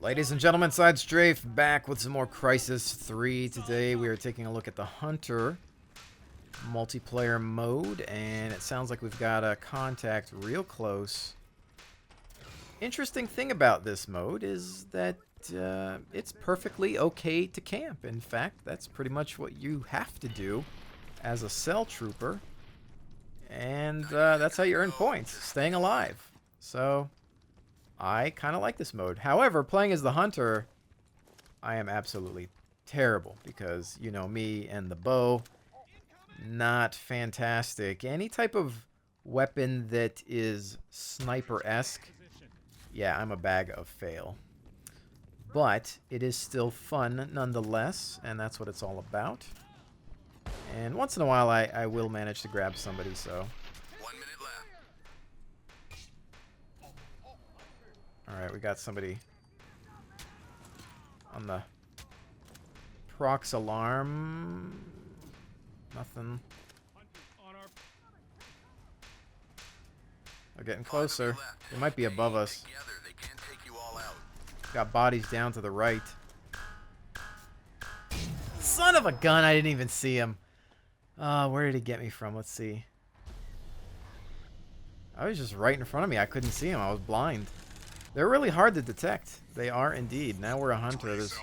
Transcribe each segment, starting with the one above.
Ladies and gentlemen, SideStrafe back with some more Crysis 3. Today we are taking a look at the Hunter multiplayer mode, and it sounds like we've got a contact real close. Interesting thing about this mode is that it's perfectly okay to camp. In fact, that's pretty much what you have to do as a cell trooper, and that's how you earn points, staying alive. So I kind of like this mode. However, playing as the Hunter, I am absolutely terrible because, you know, me and the bow, not fantastic. Any type of weapon that is sniper-esque, yeah, I'm a bag of fail. But it is still fun nonetheless, and that's what it's all about. And once in a while, I will manage to grab somebody, so... Alright, we got somebody on the prox alarm. Nothing. They're getting closer. They might be above us. Got bodies down to the right. Son of a gun, I didn't even see him. Where did he get me from? Let's see. I was just right in front of me. I couldn't see him. I was blind. They're really hard to detect. They are indeed. Now we're a Hunter. There's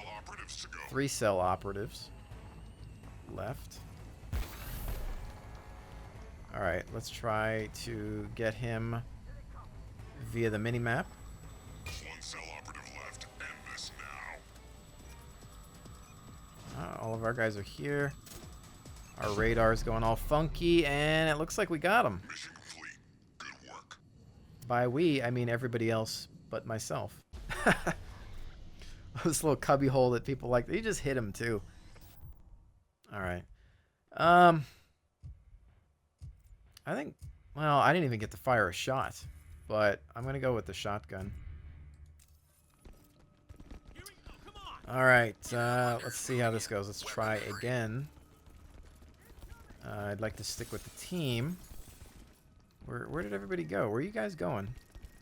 3 cell operatives left. Alright, let's try to get him via the minimap. 1 cell operative left. End this now. All of our guys are here. Our radar's going all funky, and it looks like we got him. Mission complete. Good work. By we, I mean everybody else but myself. This little cubby hole that people like. They just hit him too. Alright. I think, well, I didn't even get to fire a shot, but I'm going to go with the shotgun. Alright, let's see how this goes. Let's try again. I'd like to stick with the team. Where did everybody go? Where are you guys going?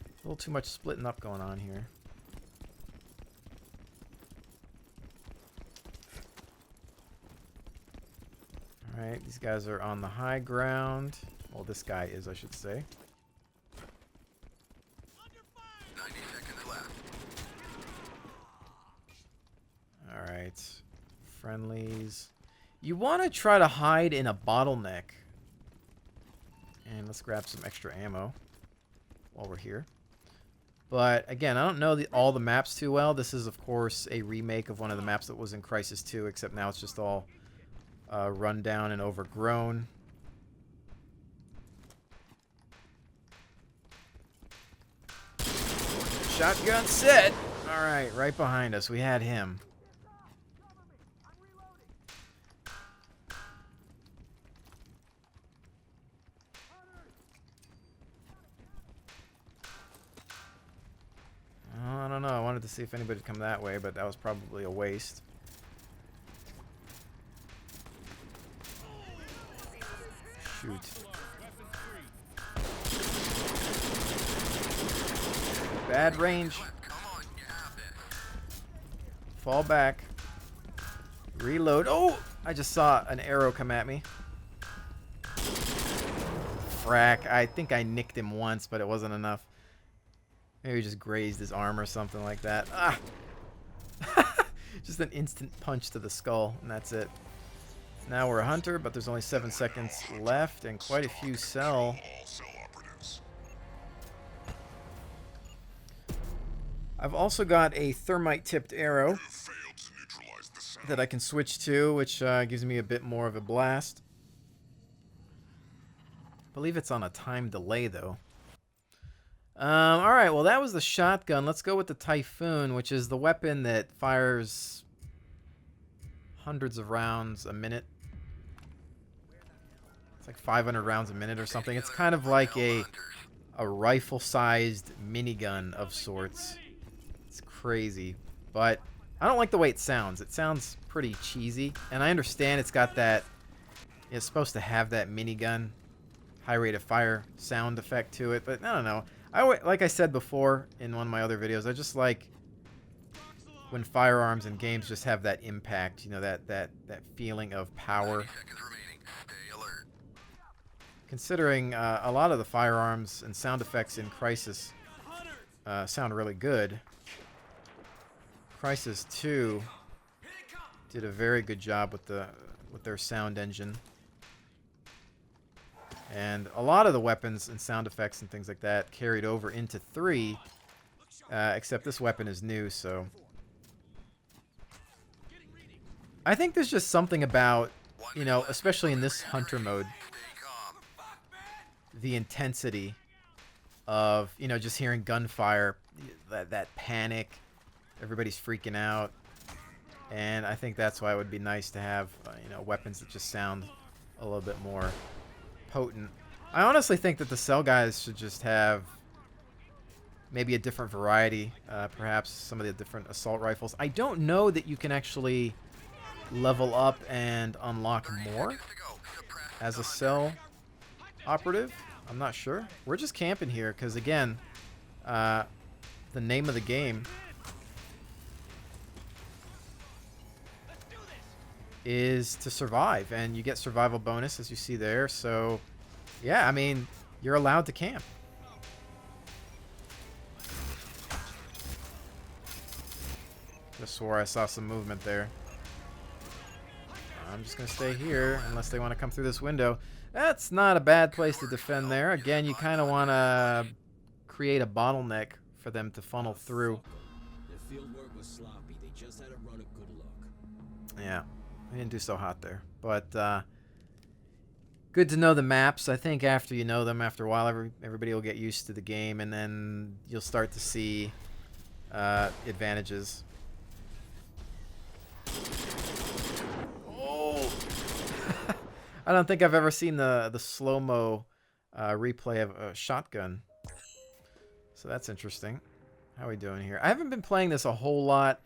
A little too much splitting up going on here. Alright, these guys are on the high ground. Well, this guy is, I should say. 90 seconds left. Alright. Friendlies. You want to try to hide in a bottleneck. And let's grab some extra ammo while we're here. But again, I don't know all the maps too well. This is, of course, a remake of one of the maps that was in Crysis 2, except now it's just all run down and overgrown. Shotgun set. All right, right behind us. We had him. I don't know. I wanted to see if anybody would come that way, but that was probably a waste. Shoot. Bad range. Fall back. Reload. Oh! I just saw an arrow come at me. Frack. I think I nicked him once, but it wasn't enough. Maybe just grazed his arm or something like that. Ah! Just an instant punch to the skull, and that's it. Now we're a Hunter, but there's only 7 seconds left, and quite a few cell. I've also got a thermite-tipped arrow that I can switch to, which gives me a bit more of a blast. I believe it's on a time delay, though. Alright, well that was the shotgun. Let's go with the Typhoon, which is the weapon that fires hundreds of rounds a minute. It's like 500 rounds a minute or something. It's kind of like a rifle-sized minigun of sorts. It's crazy, but I don't like the way it sounds. It sounds pretty cheesy, and I understand it's got that, it's supposed to have that minigun high rate of fire sound effect to it, but I don't know. Like I said before in one of my other videos, I just like when firearms and games just have that impact, you know, that feeling of power. 30 seconds remaining. Stay alert. Considering a lot of the firearms and sound effects in Crysis sound really good. Crysis 2 did a very good job with their sound engine. And a lot of the weapons and sound effects and things like that carried over into 3, except this weapon is new, so... I think there's just something about, you know, especially in this hunter mode, the intensity of, you know, just hearing gunfire, that panic, everybody's freaking out, and I think that's why it would be nice to have, you know, weapons that just sound a little bit more potent. I honestly think that the Cell guys should just have maybe a different variety, perhaps some of the different assault rifles. I don't know that you can actually level up and unlock more as a Cell operative. I'm not sure. We're just camping here because, again, the name of the game is to survive, and you get survival bonus, as you see there. So, yeah, I mean, you're allowed to camp. Just swore I saw some movement there. I'm just going to stay here unless they want to come through this window. That's not a bad place to defend there. Again, you kind of want to create a bottleneck for them to funnel through. Their field work was sloppy. They just had to run a good look. Yeah, we didn't do so hot there. But good to know the maps. I think after you know them, after a while, everybody will get used to the game, and then you'll start to see advantages. I don't think I've ever seen the slow-mo replay of a shotgun. So that's interesting. How are we doing here? I haven't been playing this a whole lot.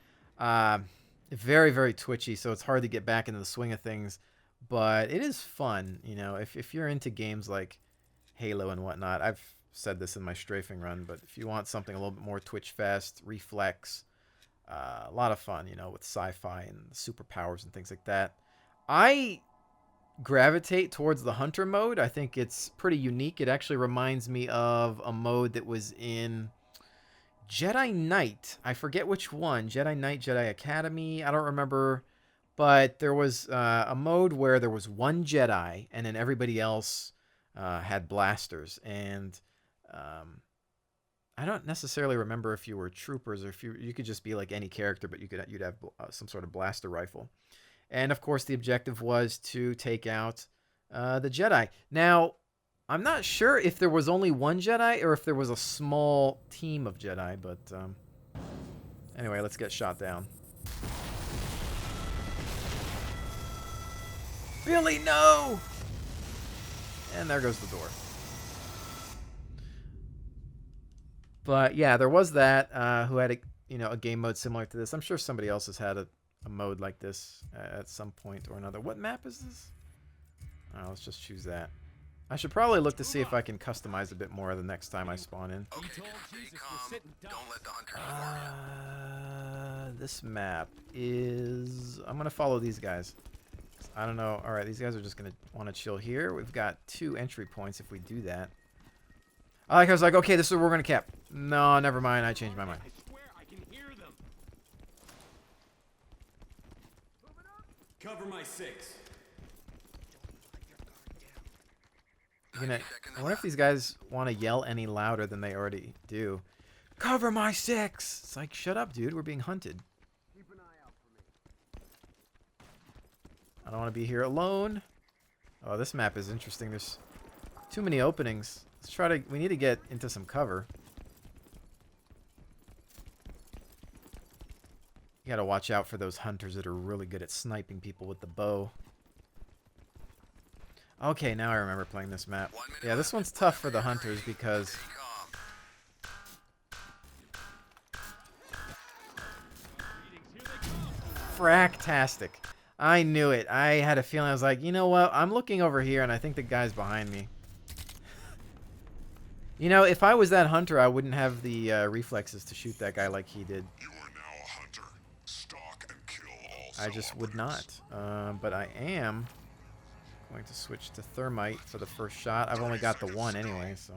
Very, very twitchy, so it's hard to get back into the swing of things. But it is fun, you know, if you're into games like Halo and whatnot. I've said this in my strafing run, but if you want something a little bit more twitch fast, reflex, a lot of fun, you know, with sci-fi and superpowers and things like that. I gravitate towards the hunter mode. I think it's pretty unique. It actually reminds me of a mode that was in Jedi Knight. I forget which one. Jedi Knight, Jedi Academy. I don't remember. But there was a mode where there was one Jedi and then everybody else had blasters. And I don't necessarily remember if you were troopers or if you could just be like any character, but you'd have some sort of blaster rifle. And, of course, the objective was to take out the Jedi. Now, I'm not sure if there was only one Jedi or if there was a small team of Jedi. But anyway, let's get shot down. Billy, no! And there goes the door. But, yeah, there was that who had a game mode similar to this. I'm sure somebody else has had a mode like this at some point or another. What map is this? Oh, let's just choose that. I should probably look to see if I can customize a bit more the next time I spawn in. Okay, stay calm. Don't let the hunters warn you. This map is... I'm going to follow these guys. I don't know. All right, these guys are just going to want to chill here. We've got 2 entry points if we do that. I was like, okay, this is where we're going to cap. No, never mind. I changed my mind. Cover my 6. I wonder if these guys want to yell any louder than they already do. Cover my 6! It's like, shut up, dude. We're being hunted. Keep an eye out for me. I don't want to be here alone. Oh, this map is interesting. There's too many openings. Let's try to... We need to get into some cover. You gotta watch out for those hunters that are really good at sniping people with the bow. Okay, now I remember playing this map. Yeah, this one's tough for the hunters because... Fractastic. I knew it. I had a feeling. I was like, you know what? I'm looking over here and I think the guy's behind me. You know, if I was that hunter, I wouldn't have the reflexes to shoot that guy like he did. You are now a hunter. I just would not. But I am going to switch to thermite for the first shot. I've only got the one anyway, so.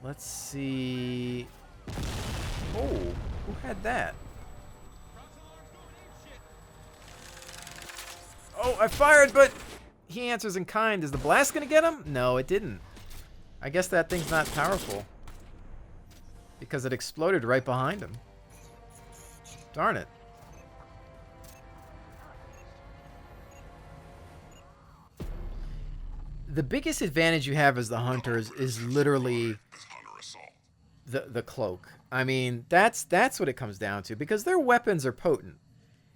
Let's see. Oh, who had that? Oh, I fired, but he answers in kind. Is the blast gonna get him? No, it didn't. I guess that thing's not powerful. Because it exploded right behind him. Darn it. The biggest advantage you have as the hunters is literally the cloak. I mean, that's what it comes down to. Because their weapons are potent.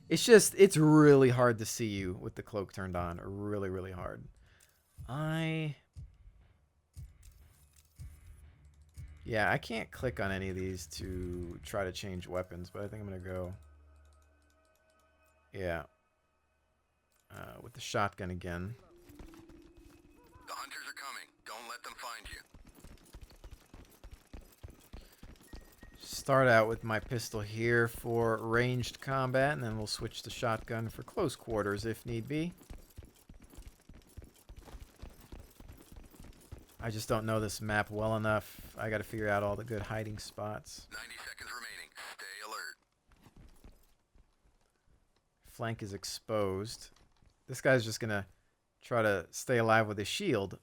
It's just, it's really hard to see you with the cloak turned on. Really, really hard. Yeah, I can't click on any of these to try to change weapons, but I think I'm going to go... Yeah. With the shotgun again. The hunters are coming. Don't let them find you. Start out with my pistol here for ranged combat, and then we'll switch to shotgun for close quarters if need be. I just don't know this map well enough. I got to figure out all the good hiding spots. 90 seconds remaining. Stay alert. Flank is exposed. This guy's just going to try to stay alive with his shield.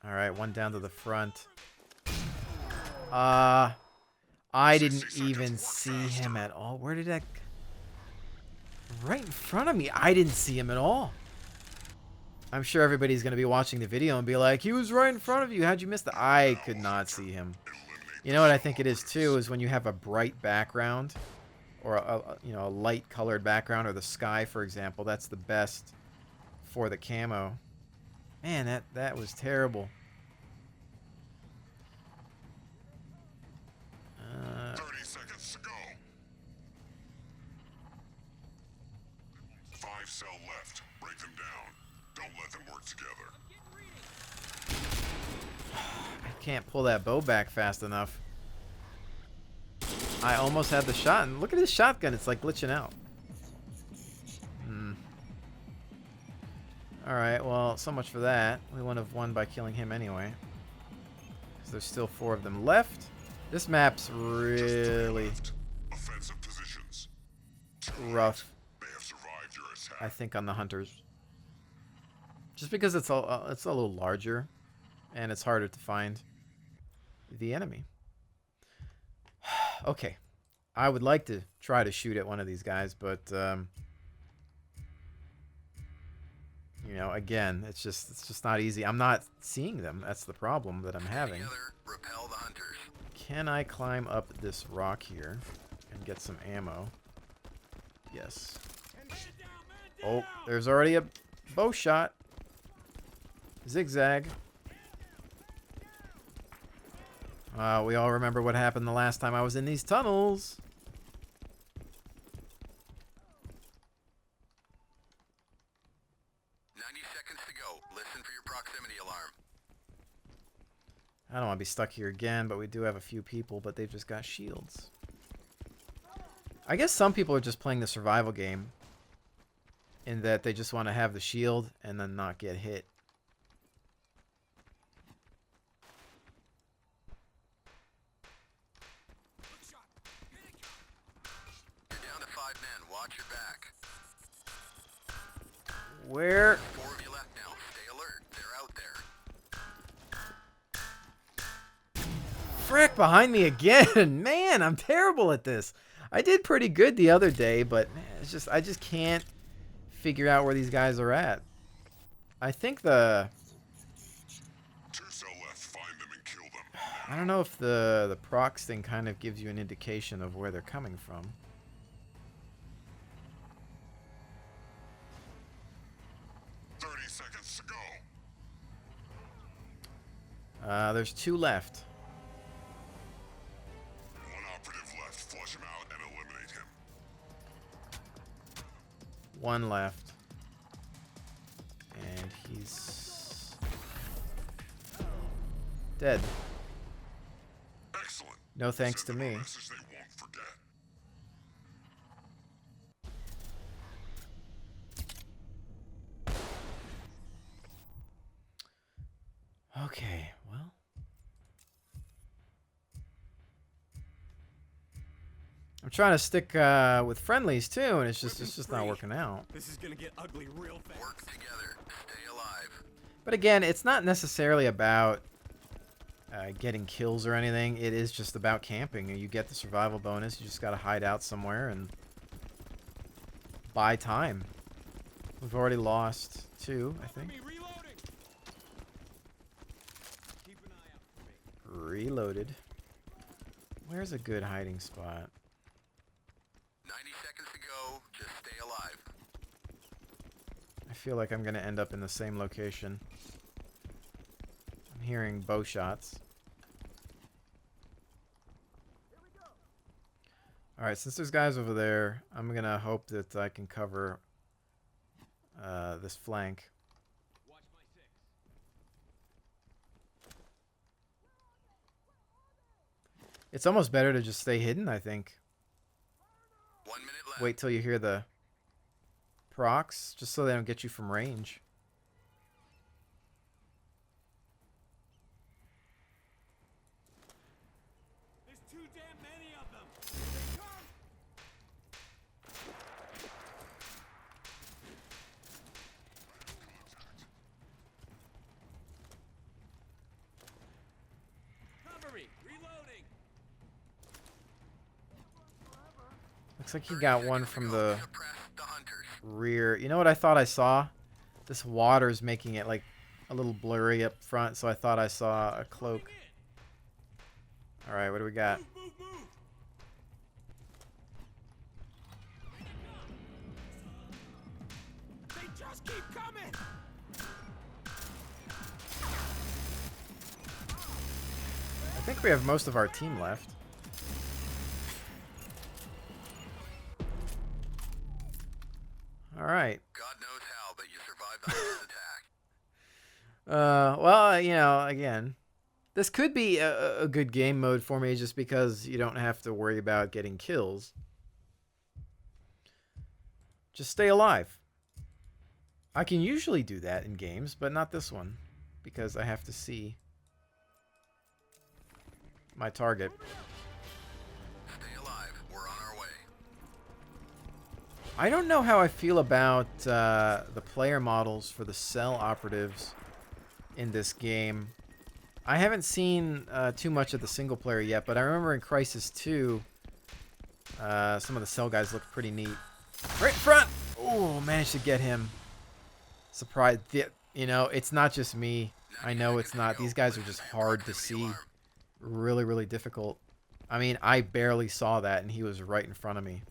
All right, one down to the front. I didn't even see him at all. Where did that... Right in front of me. I didn't see him at all. I'm sure everybody's going to be watching the video and be like, he was right in front of you. How'd you miss that? I could not see him. You know what I think it is too, is when you have a bright background or a light colored background, or the sky, for example, that's the best for the camo. Man, that was terrible. 30 seconds to go. 5 cell left. Break them down. Don't let them work together. I can't pull that bow back fast enough. I almost had the shot, and look at his shotgun. It's like glitching out. Alright, well, so much for that. We wouldn't have won by killing him anyway. Because there's still 4 of them left. This map's really Offensive positions. rough, They have survived your attack. I think, on the hunters. Just because it's a little larger, and it's harder to find the enemy. Okay. I would like to try to shoot at one of these guys, but... you know, again, it's just not easy. I'm not seeing them. That's the problem that I'm having. Together, repel the hunters. Can I climb up this rock here and get some ammo? Yes. Oh, there's already a bow shot. Zigzag. We all remember what happened the last time I was in these tunnels. I don't want to be stuck here again, but we do have a few people, but they've just got shields. I guess some people are just playing the survival game in that they just want to have the shield and then not get hit. You're down to 5 men. Watch your back. Where? 4 of you left now. Stay alert. They're out there. Frick, behind me again. Man, I'm terrible at this. I did pretty good the other day, but man, it's just I just can't figure out where these guys are at. I think 2 cell left. Find them and kill them. I don't know if the procs thing kind of gives you an indication of where they're coming from. Seconds to go. There's 2 left. 1 operative left. Flush him out and eliminate him. One left. And he's dead. Excellent. No thanks to Send them a me. message they won't forget. Okay, well. I'm trying to stick with friendlies too, and it's just not working out. This is gonna get ugly real fast. Work together. Stay alive. But again, it's not necessarily about getting kills or anything. It is just about camping. You get the survival bonus. You just got to hide out somewhere and buy time. We've already lost 2, I think. Reloading. Keep an eye out for me. Reloaded. Where's a good hiding spot? 90 seconds to go. Just stay alive. I feel like I'm going to end up in the same location. I'm hearing bow shots. Alright, since there's guys over there, I'm going to hope that I can cover this flank. Watch my six. It's almost better to just stay hidden, I think. 1 minute left. Wait till you hear the procs, just so they don't get you from range. There's too damn many of them. They come. Cover me. Reloading. Looks like he got one from the Suppress the hunters. rear. You know what I thought I saw? This water's making it like a little blurry up front, so I thought I saw a cloak. Alright, what do we got? Move, move, move. They just keep coming. I think we have most of our team left. Alright. God knows how, but you survived the hunter's attack. Well, you know, again, this could be a good game mode for me just because you don't have to worry about getting kills. Just stay alive. I can usually do that in games, but not this one because I have to see my target. Stay alive. We're on our way. I don't know how I feel about the player models for the cell operatives in this game. I haven't seen too much of the single player yet, but I remember in Crysis 2, some of the cell guys looked pretty neat. Right in front! Oh, managed to get him. Surprised. You know, it's not just me. I know it's not. These guys are just hard to see. Really, really difficult. I mean, I barely saw that, and he was right in front of me.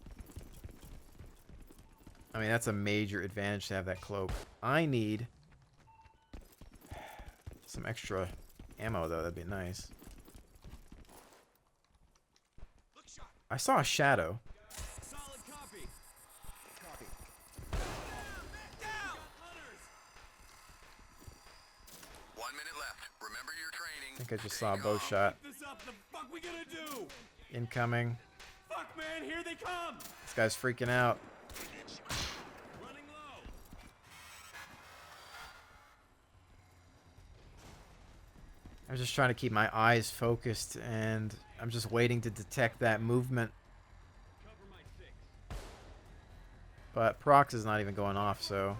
I mean, that's a major advantage to have that cloak. I need some extra ammo, though. That'd be nice. Look sharp. I saw a shadow. Solid copy. Copy. Down. Hunters. 1 minute left. Remember your training. I think I just saw a bow shot. This up. The fuck we gonna do? Incoming. Fuck, man. Here they come. This guy's freaking out. Running low. I'm just trying to keep my eyes focused, and I'm just waiting to detect that movement. Cover my six. But Prox is not even going off, so...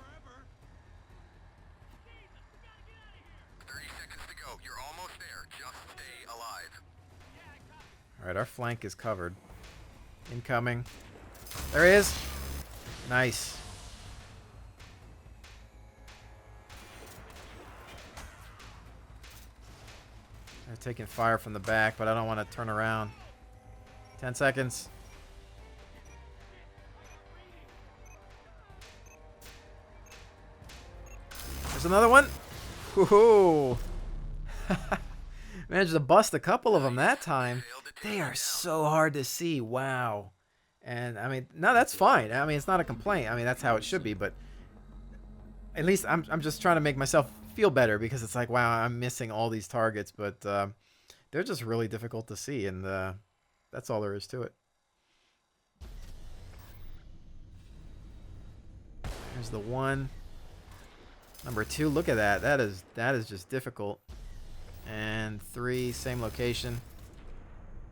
Forever. 30 seconds to go. You're almost there. Just stay alive. Alright, our flank is covered. Incoming. There he is! Nice. They're taking fire from the back, but I don't want to turn around. 10 seconds. There's another one. Woohoo! Managed to bust a couple of them that time. They are so hard to see. Wow. And I mean, no, that's fine. I mean, it's not a complaint. I mean, that's how it should be. But at least I'm just trying to make myself feel better because it's like, wow, I'm missing all these targets, but they're just really difficult to see, and that's all there is to it. There's the one. Number 2, look at that. That is just difficult. And 3, same location.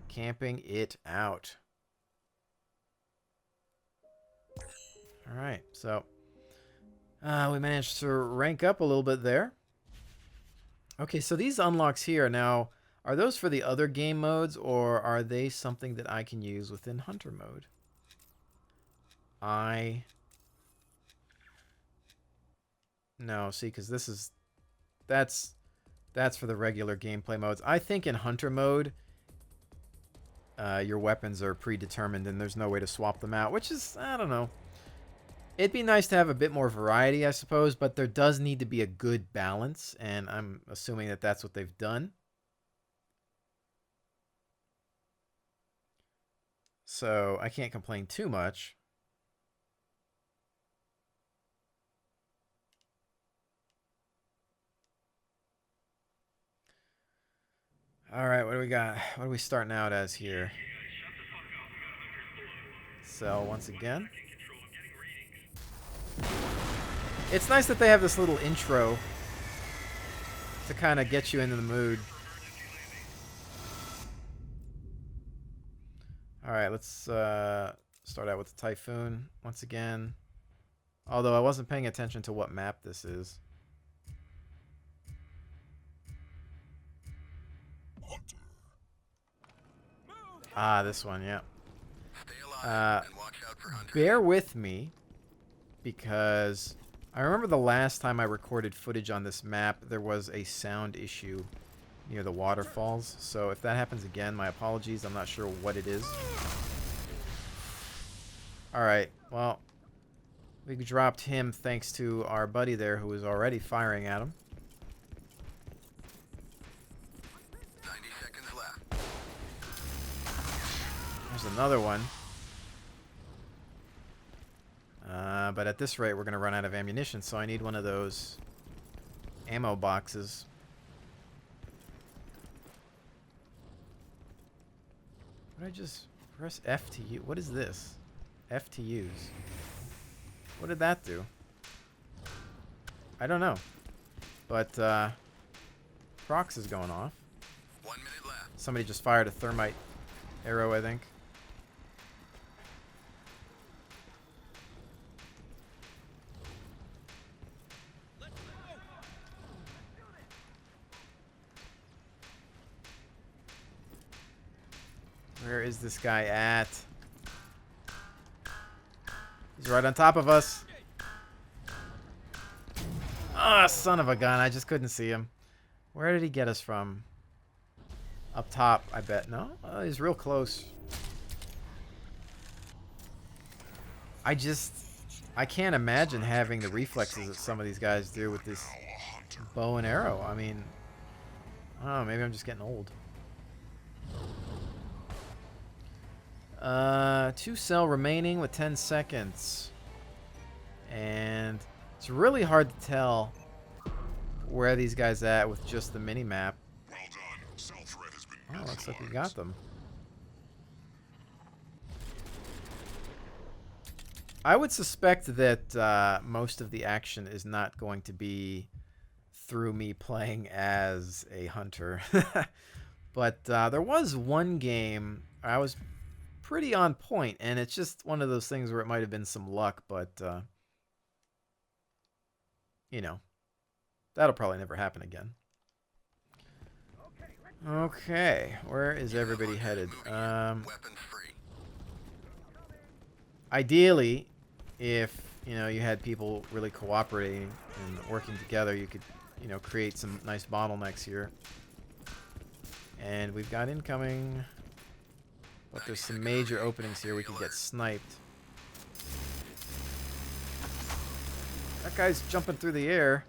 Camping it out. All right, so we managed to rank up a little bit there. Okay, so these unlocks here now, are those for the other game modes, or are they something that I can use within Hunter mode? No, see, because that's for the regular gameplay modes. I think in Hunter mode, your weapons are predetermined and there's no way to swap them out, which is, I don't know. It'd be nice to have a bit more variety, I suppose, but there does need to be a good balance, and I'm assuming that that's what they've done. So I can't complain too much. All right, what do we got? What are we starting out as here? Sell once again. It's nice that they have this little intro to kind of get you into the mood. All right, let's start out with the Typhoon once again. Although I wasn't paying attention to what map this is. Ah, this one, yeah. Stay alive and watch out for hunters. Bear with me, because I remember the last time I recorded footage on this map, there was a sound issue near the waterfalls. So if that happens again, my apologies. I'm not sure what it is. Alright, well, we dropped him thanks to our buddy there who was already firing at him. 90 seconds left. There's another one. But at this rate, we're going to run out of ammunition, so I need one of those ammo boxes. What did I just press F to use? What is this? F to use. What did that do? I don't know. But Prox is going off. 1 minute left. Somebody just fired a thermite arrow, I think. Where is this guy at? He's right on top of us. Ah, son of a gun. I just couldn't see him. Where did he get us from? Up top, I bet. No? Oh, he's real close. I can't imagine having the reflexes that some of these guys do with this bow and arrow. I mean, I don't know. Maybe I'm just getting old. 2 cell remaining with 10 seconds. And it's really hard to tell where these guys at with just the mini-map. Well done. Cell threat has been Oh, looks like we got them. I would suspect that most of the action is not going to be through me playing as a hunter. But there was one game I was pretty on point, and it's just one of those things where it might have been some luck, but you know, that'll probably never happen again. Okay, where is everybody headed? Weapons free. Ideally, if you had people really cooperating and working together, you could create some nice bottlenecks here. And we've got incoming. But there's some major openings here we can get sniped. That guy's jumping through the air,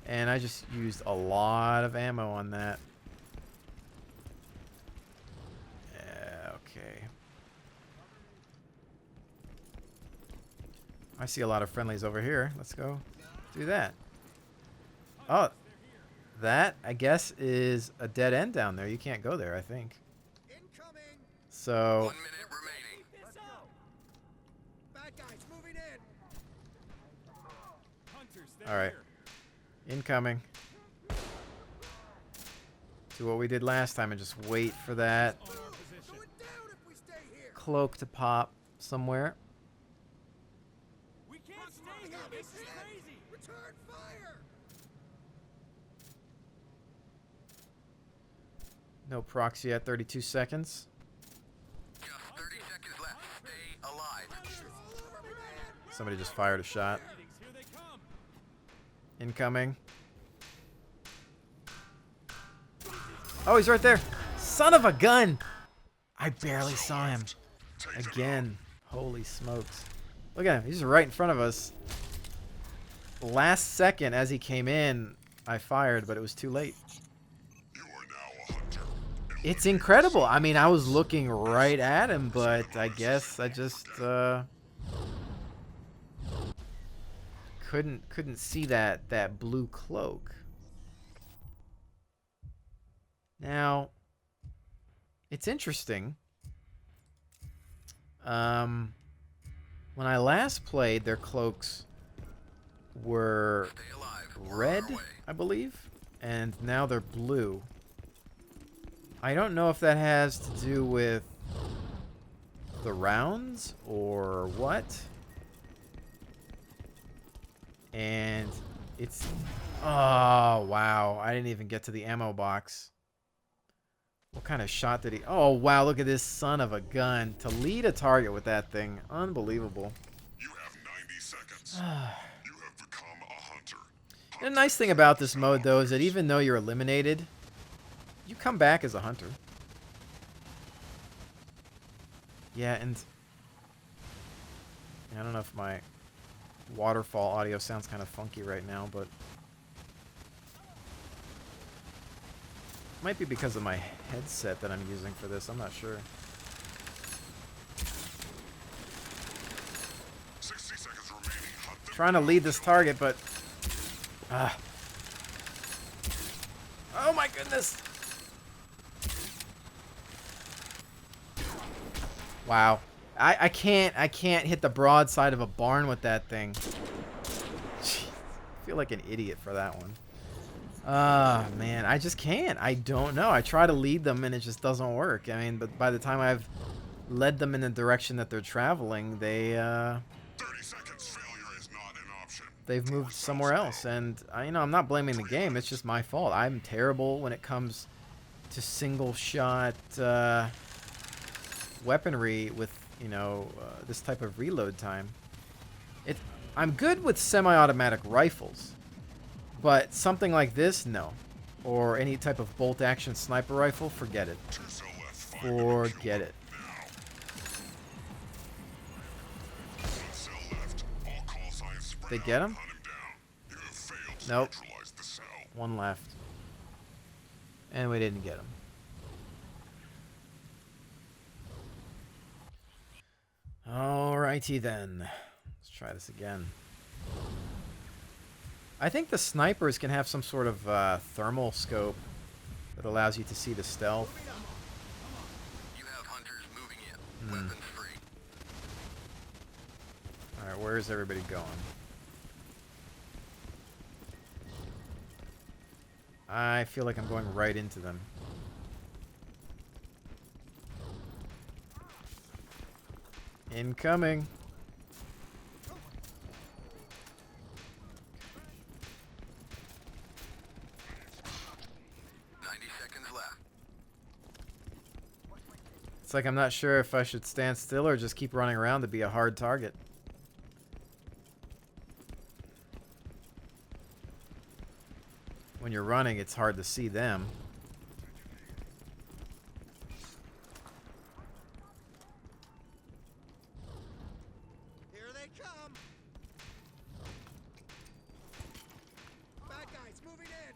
and I just used a lot of ammo on that. Yeah, okay. I see a lot of friendlies over here. Let's go do that. Oh, that, I guess, is a dead end down there. You can't go there, I think. Incoming. So, 1 minute remaining. Let's go. Bad guys moving in. all right. Incoming. Do what we did last time and just wait for that Going down if we stay here. cloak to pop somewhere. We can't stay here. This is crazy. Return fire. No proxy at 32 seconds. Just 30 seconds left. Stay alive. All over me, man. Somebody just fired a shot. Incoming. Oh, he's right there. Son of a gun. I barely saw him. Again. Holy smokes. Look at him. He's right in front of us. Last second as he came in, I fired, but it was too late. You are now a hunter. It's incredible. I mean, I was looking right at him, but I guess I just couldn't see that blue cloak. Now, it's interesting. When I last played, their cloaks were Stay alive. We're on red, our way. I believe, and now they're blue. I don't know if that has to do with the rounds or what. And it's... Oh, wow. I didn't even get to the ammo box. What kind of shot did he... Oh, wow. Look at this son of a gun. To lead a target with that thing. Unbelievable. You have 90 seconds. You have become a hunter. The nice thing about this mode, though, is that even though you're eliminated, you come back as a hunter. Yeah, and... I don't know if my waterfall audio sounds kind of funky right now, but... Might be because of my headset that I'm using for this. I'm not sure. 60 seconds remaining. Hunt them. Trying to lead this target, but... Oh my goodness! Wow. I can't hit the broadside of a barn with that thing. Jeez. I feel like an idiot for that one. Man, I just can't. I don't know. I try to lead them and it just doesn't work. I mean, but by the time I've led them in the direction that they're traveling, 30 seconds. Failure is not an option. they've moved somewhere else. And I'm not blaming the game. It's just my fault. I'm terrible when it comes to single shot weaponry with this type of reload time. I'm good with semi-automatic rifles. But something like this, no. Or any type of bolt-action sniper rifle, forget it. 2 cell left. 5 minutes. Forget it. Now. 1 cell left. All call signs spread They out. get him? Hunt him down. You have failed to Nope. neutralize the cell. One left. And we didn't get him. Alrighty then. Let's try this again. I think the snipers can have some sort of thermal scope that allows you to see the stealth. You have hunters moving in. Weapons free. Alright, where is everybody going? I feel like I'm going right into them. Incoming. It's like I'm not sure if I should stand still or just keep running around to be a hard target. When you're running, it's hard to see them. Here they come. Bad guys moving in.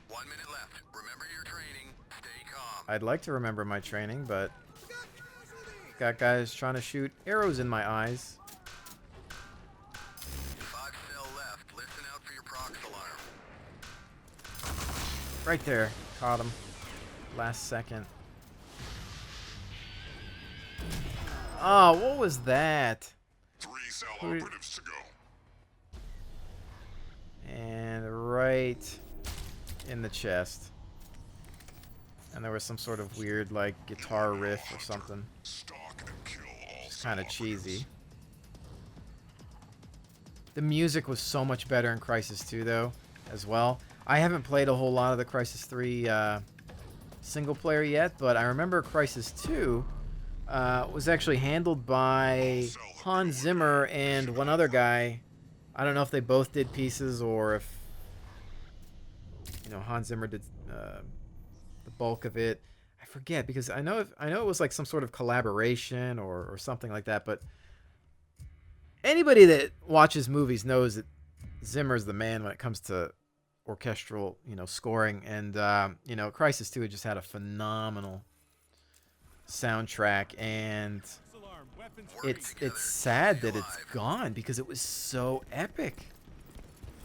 1 minute left. Remember your training. Stay calm. I'd like to remember my training, but We got casualties. got guys trying to shoot arrows in my eyes. Right there. Caught him. Last second. Oh, what was that? 3 cell operatives to go. And right in the chest. And there was some sort of weird, like, guitar riff or something. Stalk and kill all It's cell kind of operatives. cheesy. The music was so much better in Crysis 2, though, as well. I haven't played a whole lot of the Crysis 3 single player yet, but I remember Crysis 2 was actually handled by Hans Zimmer and one other guy. I don't know if they both did pieces or if, you know, Hans Zimmer did the bulk of it. I forget, because I know it was like some sort of collaboration or something like that, but anybody that watches movies knows that Zimmer's the man when it comes to orchestral, you know, scoring. And you know, Crysis 2 had just had a phenomenal soundtrack, and it's sad that it's gone because it was so epic.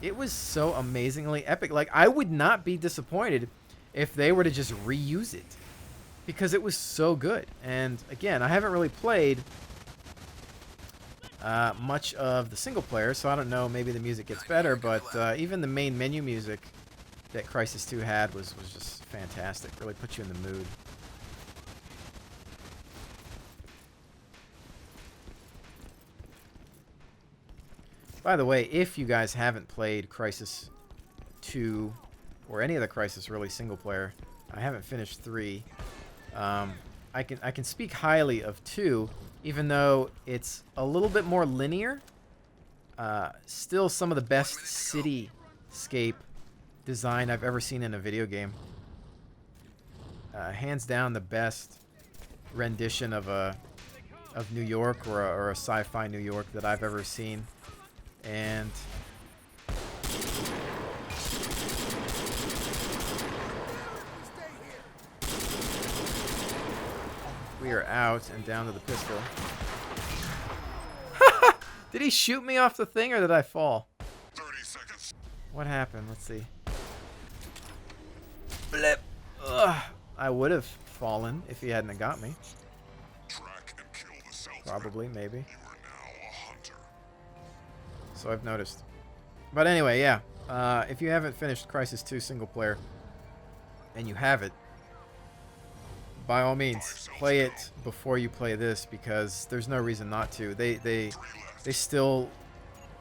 It was so amazingly epic. Like, I would not be disappointed if they were to just reuse it, because it was so good. And again, I haven't really played much of the single player, so I don't know, maybe the music gets better, but even the main menu music that Crysis 2 had was just fantastic. Really put you in the mood. By the way, if you guys haven't played Crysis 2 or any of the Crysis really single player, I haven't finished 3. I can speak highly of 2, even though it's a little bit more linear. Still some of the best cityscape design I've ever seen in a video game. Hands down the best rendition of New York or a sci-fi New York that I've ever seen. And we are out and down to the pistol. Did he shoot me off the thing, or did I fall? 30 seconds. What happened? Let's see. Blip. Ugh. I would have fallen if he hadn't have got me. Track and kill the cell threat. Probably, maybe. You are now a hunter. So I've noticed. But anyway, yeah. If you haven't finished Crysis 2 single player, and you have it, by all means, play it before you play this, because there's no reason not to. They still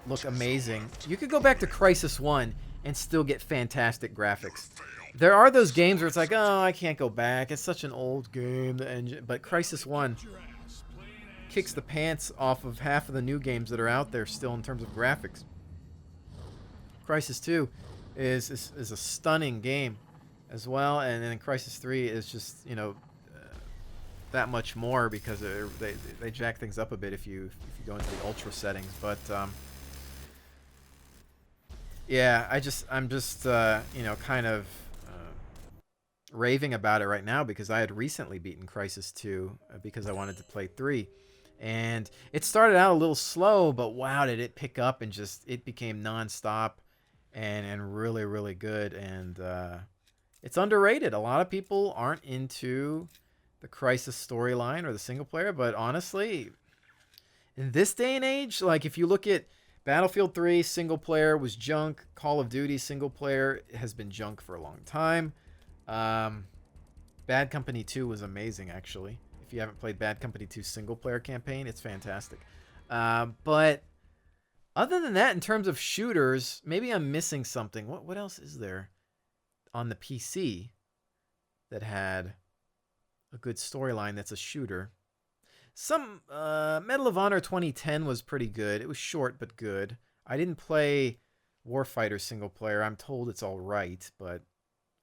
look amazing. You could go back to Crysis 1 and still get fantastic graphics. There are those games where it's like, oh, I can't go back. It's such an old game. But Crysis 1 kicks the pants off of half of the new games that are out there still in terms of graphics. Crysis 2 is a stunning game as well, and then Crysis 3 is just, you know, that much more, because they jack things up a bit if you go into the ultra settings. But yeah, I'm just you know, kind of raving about it right now, because I had recently beaten Crysis 2 because I wanted to play 3. And it started out a little slow, but wow, did it pick up, and just it became nonstop and really, really good. And it's underrated. A lot of people aren't into the Crysis storyline or the single player, but honestly, in this day and age, like, if you look at Battlefield 3 single player was junk, Call of Duty single player has been junk for a long time. Bad Company 2 was amazing, actually. If you haven't played Bad Company 2 single player campaign, it's fantastic. But other than that, in terms of shooters, maybe I'm missing something. What else is there on the PC that had a good storyline that's a shooter? Some Medal of Honor 2010 was pretty good. It was short but good. I didn't play Warfighter single player. I'm told it's all right, but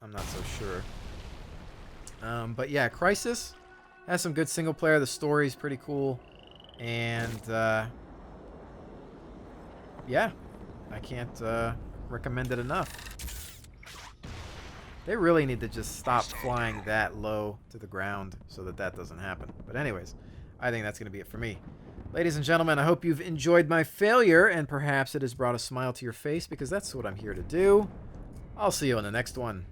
I'm not so sure. But yeah, Crysis has some good single player. The story's pretty cool, and yeah, I can't recommend it enough. They really need to just stop flying that low to the ground so that doesn't happen. But anyways, I think that's going to be it for me. Ladies and gentlemen, I hope you've enjoyed my failure, and perhaps it has brought a smile to your face, because that's what I'm here to do. I'll see you in the next one.